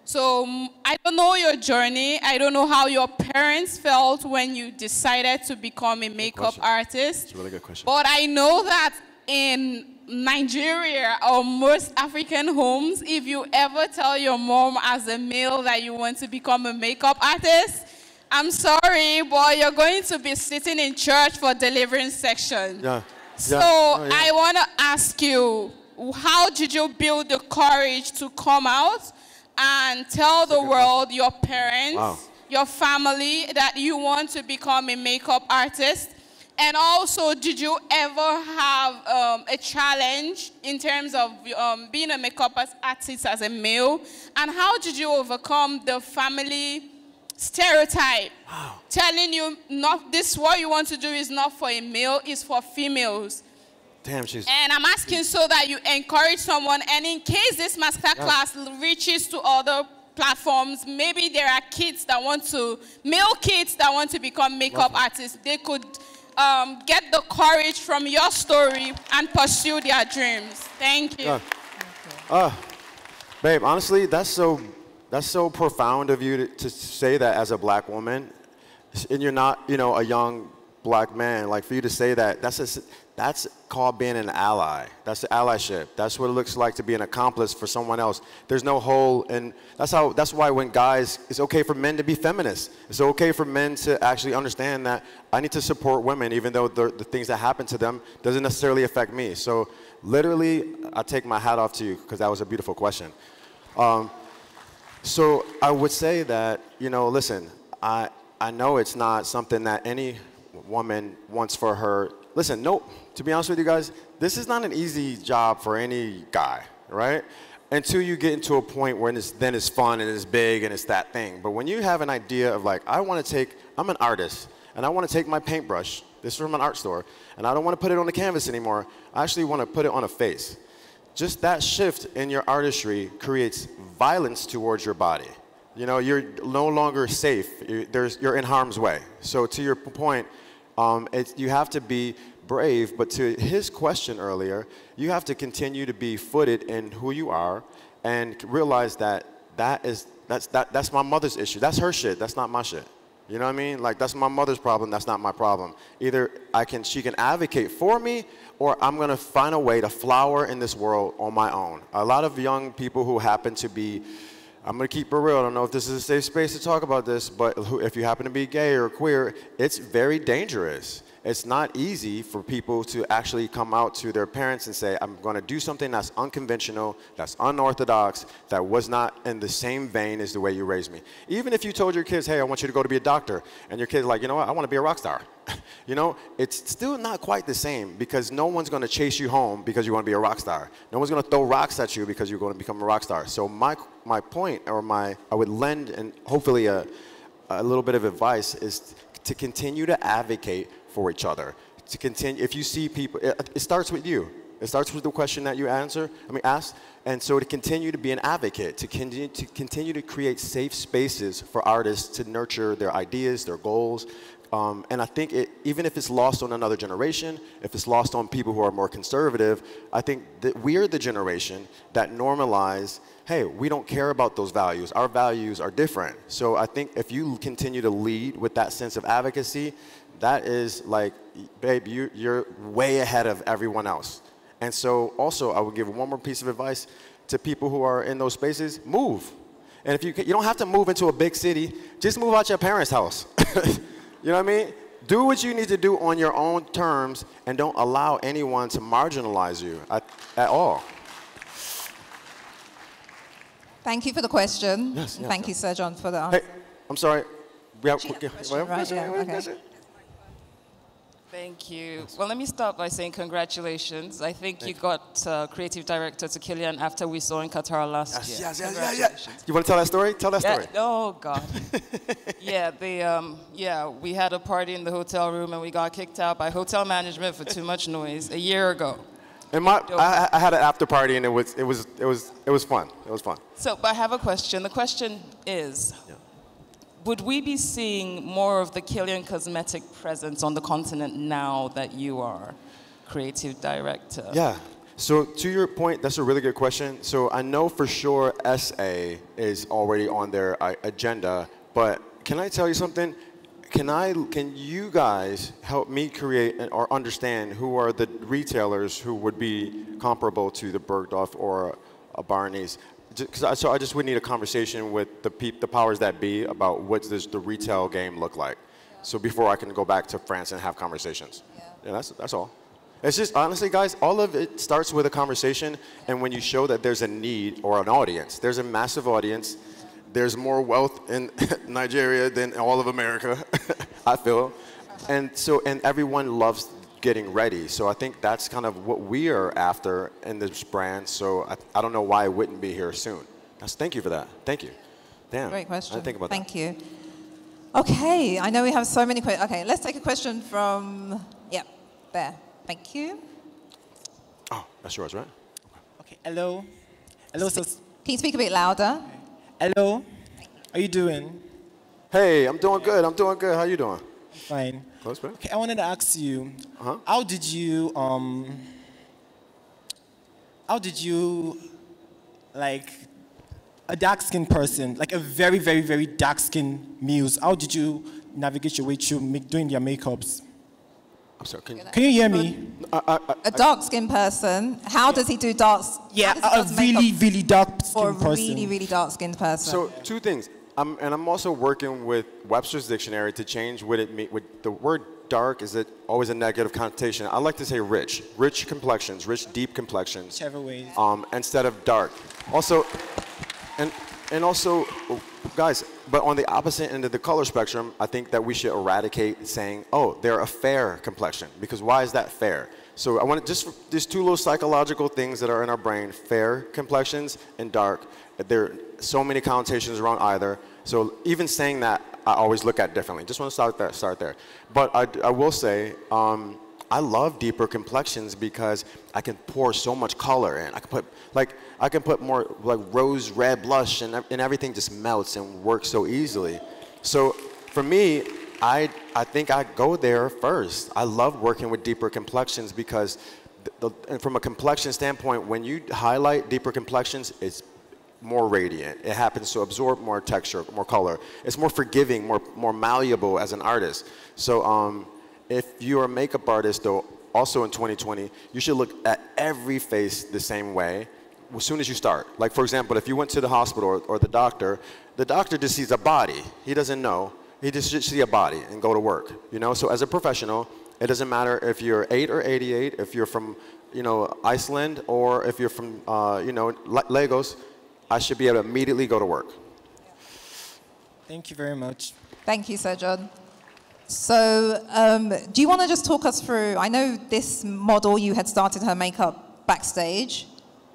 So I don't know your journey. I don't know how your parents felt when you decided to become a makeup artist. It's a really good question. But I know that in Nigeria or most African homes, if you ever tell your mom as a male that you want to become a makeup artist, I'm sorry, but you're going to be sitting in church for deliverance section. Yeah. So Oh, yeah. I want to ask you, how did you build the courage to come out and tell the world, your parents, your family, that you want to become a makeup artist? And also, did you ever have a challenge in terms of being a makeup artist as a male? And how did you overcome the family stereotype telling you not this, what you want to do is not for a male, it's for females? Damn, she's... And I'm asking so that you encourage someone, and in case this masterclass reaches to other platforms, maybe there are male kids that want to become makeup artists, they could get the courage from your story and pursue their dreams. Thank you. Babe, honestly, that's so profound of you to say that as a black woman, and you're not, a young black man. Like, for you to say that, that's called being an ally. That's the allyship. That's what it looks like to be an accomplice for someone else. There's no hole, and that's why when guys, it's okay for men to be feminists. It's okay for men to actually understand that I need to support women, even though the things that happen to them doesn't necessarily affect me. So literally, I take my hat off to you, because that was a beautiful question. So I would say that, listen, I know it's not something that any woman wants for her. Listen, no, to be honest with you guys, this is not an easy job for any guy, right? Until you get into a point where then it's fun and it's big and it's that thing. But when you have an idea of like, I'm an artist, and I want to take my paintbrush, this is from an art store, and I don't want to put it on the canvas anymore. I actually want to put it on a face. Just that shift in your artistry creates violence towards your body. You're no longer safe. You're in harm's way. So to your point, you have to be brave, but to his question earlier, you have to continue to be footed in who you are and realize that's my mother's issue. That's her shit. That's not my shit. You know what I mean? Like, that's my mother's problem. That's not my problem. Either she can advocate for me, or I'm going to find a way to flower in this world on my own. A lot of young people who happen to be, I'm going to keep it real. I don't know if this is a safe space to talk about this, but if you happen to be gay or queer, it's very dangerous. It's not easy for people to actually come out to their parents and say, I'm going to do something that's unconventional, that's unorthodox, that was not in the same vein as the way you raised me. Even if you told your kids, hey, I want you to go to be a doctor, and your kid's like, you know what, I want to be a rock star. It's still not quite the same, because no one's going to chase you home because you want to be a rock star. No one's going to throw rocks at you because you're going to become a rock star. So my point, or I would lend, and hopefully a little bit of advice, is to continue to advocate for each other. To continue, if you see people, it starts with you. It starts with the question that you ask. And so to continue to be an advocate, to continue to create safe spaces for artists to nurture their ideas, their goals. And I think even if it's lost on another generation, if it's lost on people who are more conservative, I think that we are the generation that normalize, hey, we don't care about those values. Our values are different. So I think if you continue to lead with that sense of advocacy, that is like, babe, you're way ahead of everyone else. And so also, I would give one more piece of advice to people who are in those spaces: move. And if you don't have to move into a big city, just move out your parents' house. You know what I mean? Do what you need to do on your own terms, and don't allow anyone to marginalize you at all. Thank you for the question. Yes, Thank you, Sir John, for the answer. Hey, I'm sorry. Right, yeah, okay. Thank you. Well, let me start by saying congratulations. I think you got creative director to Kilian after we saw in Qatar last year. Yes. You want to tell that story? Tell that story. Oh, God. We had a party in the hotel room and we got kicked out by hotel management for too much noise a year ago. And I had an after party and it was fun. It was fun. So, but I have a question. The question is, would we be seeing more of the Kilian cosmetic presence on the continent now that you are creative director? Yeah. So to your point, that's a really good question. So I know for sure SA is already on their agenda, but can I tell you something? Can you guys help me create or understand who are the retailers who would be comparable to the Bergdorf or a Barney's? So I just would need a conversation with the powers that be about what does the retail game look like. So before I can go back to France and have conversations. Yeah, that's all. It's just, honestly, guys, all of it starts with a conversation, and when you show that there's a need or an audience, there's a massive audience. There's more wealth in Nigeria than all of America, I feel. And everyone loves getting ready. So I think that's kind of what we are after in this brand. So I don't know why it wouldn't be here soon. Thank you for that. Thank you. Damn. Great question. I didn't think about Thank you. Okay, I know we have so many questions. Okay, let's take a question from, there. Thank you. Oh, that's yours, right? Okay, hello. Hello, Can you speak a bit louder? Hello. How you doing? Hey, I'm doing good. I'm doing good. How you doing? Fine. Close, bro. Okay, I wanted to ask you, how did you, like, a dark-skinned person, like a very, very, very dark-skinned muse, how did you navigate your way through doing your makeups? I'm sorry, can you hear me? A dark-skinned person, how does he do dark? Yeah, a really, really dark-skinned person. For a really, really dark-skinned person. So two things. I'm also working with Webster's Dictionary to change what it means. The word dark is always a negative connotation. I like to say rich complexions, rich, deep complexions. Whichever way. Instead of dark. Also, and also, guys, but on the opposite end of the color spectrum, I think that we should eradicate saying, oh, they're a fair complexion, because why is that fair? So I want to there's two little psychological things that are in our brain, fair complexions and dark. There are so many connotations around either. So even saying that, I always look at differently. Just want to start there. But I will say, I love deeper complexions because I can pour so much color in. I can put more like rose red blush and everything just melts and works so easily. So for me, I think I go there first. I love working with deeper complexions because and from a complexion standpoint, when you highlight deeper complexions, it's more radiant. It happens to absorb more texture, more color. It's more forgiving, more malleable as an artist. So if you're a makeup artist, though, also in 2020, you should look at every face the same way as soon as you start. Like, for example, if you went to the hospital or the doctor just sees a body. He doesn't know. He just should see a body and go to work, you know? So as a professional, it doesn't matter if you're 8 or 88, if you're from, Iceland, or if you're from, Lagos, I should be able to immediately go to work. Thank you very much. Thank you, Sir John. So do you want to just talk us through, I know this model, you had started her makeup backstage.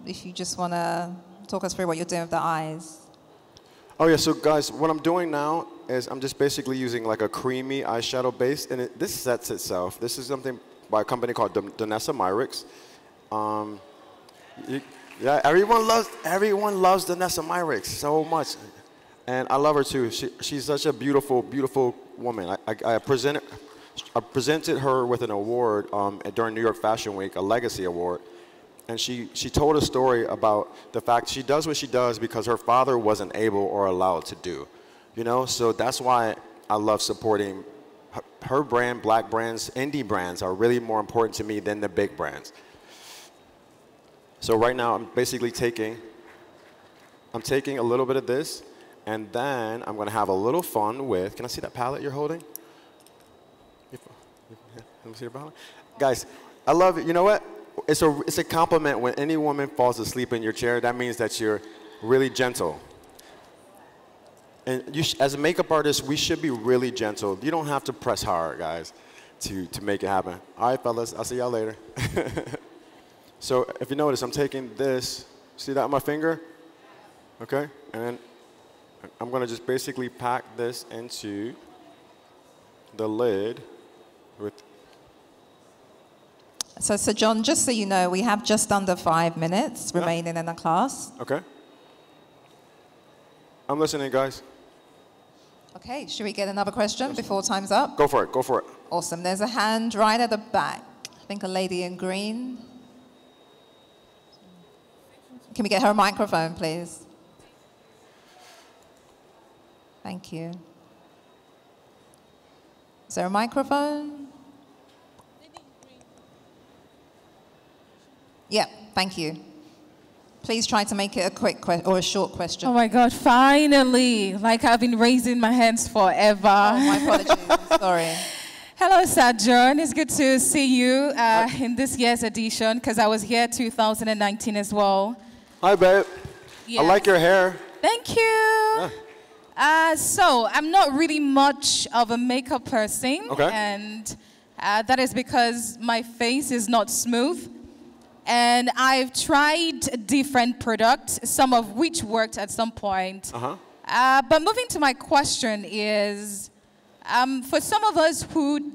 If you just want to talk us through what you're doing with the eyes. Oh yeah, so guys, what I'm doing now is I'm just basically using like a creamy eyeshadow base, and this sets itself. This is something by a company called Danessa Myricks. Yeah, everyone loves Danessa Myricks so much, and I love her too. She's such a beautiful, beautiful woman. I presented her with an award during New York Fashion Week, a legacy award, and she told a story about the fact she does what she does because her father wasn't able or allowed to do, So that's why I love supporting her brand. Black brands, indie brands are really more important to me than the big brands. So right now I'm basically taking a little bit of this, and then I'm going to have a little fun with, can I see that palette you're holding? Let me see your palette. Guys, I love it. You know what? It's a compliment when any woman falls asleep in your chair. That means that you're really gentle. And as a makeup artist, we should be really gentle. You don't have to press hard, guys. to make it happen. All right, fellas, I'll see y'all later. So if you notice, I'm taking this, see that on my finger? Okay, and then I'm gonna just basically pack this into the lid with. So John, just so you know, we have just under 5 minutes remaining in the class. Okay. I'm listening, guys. Okay, should we get another question before time's up? Go for it, go for it. Awesome, there's a hand right at the back. I think a lady in green. Can we get her a microphone, please? Thank you. Is there a microphone? Yeah, thank you. Please try to make it a quick or a short question. Oh my God, finally! Like I've been raising my hands forever. Oh, my apologies, sorry. Hello, Sir John. It's good to see you in this year's edition, because I was here 2019 as well. Hi, babe. Yes. I like your hair. Thank you. Yeah. So I'm not really much of a makeup person. Okay. And that is because my face is not smooth. And I've tried different products, some of which worked at some point. But moving to my question is, for some of us who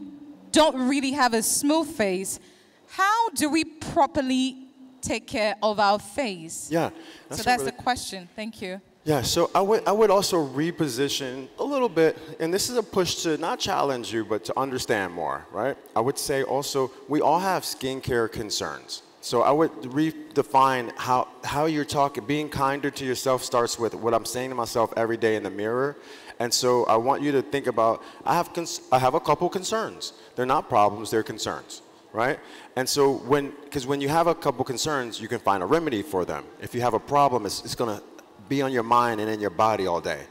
don't really have a smooth face, how do we properly take care of our face? Yeah. So that's the question. Thank you. Yeah, so I would also reposition a little bit, and this is a push to not challenge you, but to understand more, right? I would say also, we all have skincare concerns. So I would redefine how you're talking. Being kinder to yourself starts with what I'm saying to myself every day in the mirror. And so I want you to think about, I have a couple concerns. They're not problems, they're concerns, right? And so because when you have a couple concerns, you can find a remedy for them. If you have a problem, it's gonna be on your mind and in your body all day.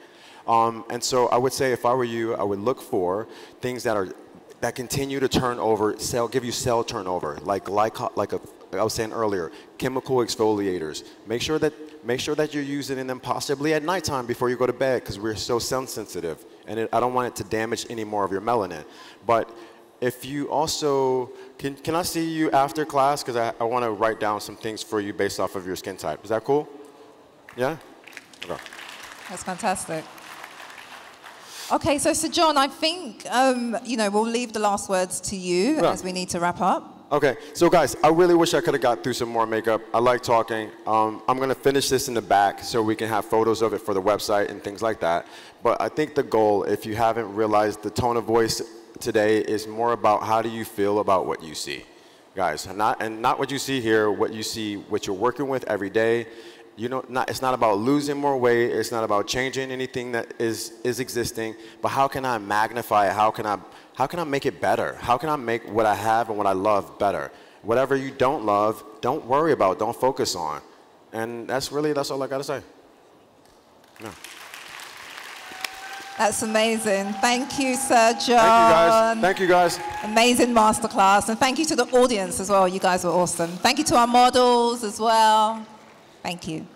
And so I would say, if I were you, I would look for things that continue to turn over, give you cell turnover, like I was saying earlier, chemical exfoliators. Make sure that you're using them possibly at nighttime before you go to bed, because we're so sun sensitive, and I don't want it to damage any more of your melanin. But if you also, can I see you after class? Because I want to write down some things for you based off of your skin type. Is that cool? Yeah? Okay. That's fantastic. Okay, so John, I think, we'll leave the last words to you as we need to wrap up. Okay, so guys, I really wish I could have got through some more makeup. I like talking. I'm going to finish this in the back so we can have photos of it for the website and things like that. But I think the goal, if you haven't realized, the tone of voice today is more about how do you feel about what you see, guys. Not what you see here, what you see, what you're working with every day. It's not about losing more weight. It's not about changing anything that is existing. But how can I magnify it? How can I make it better? How can I make what I have and what I love better? Whatever you don't love, don't worry about, don't focus on. And that's all I got to say. Yeah. That's amazing. Thank you, Sir John. Thank you, guys. Thank you, guys. Amazing masterclass. And thank you to the audience as well. You guys were awesome. Thank you to our models as well. Thank you.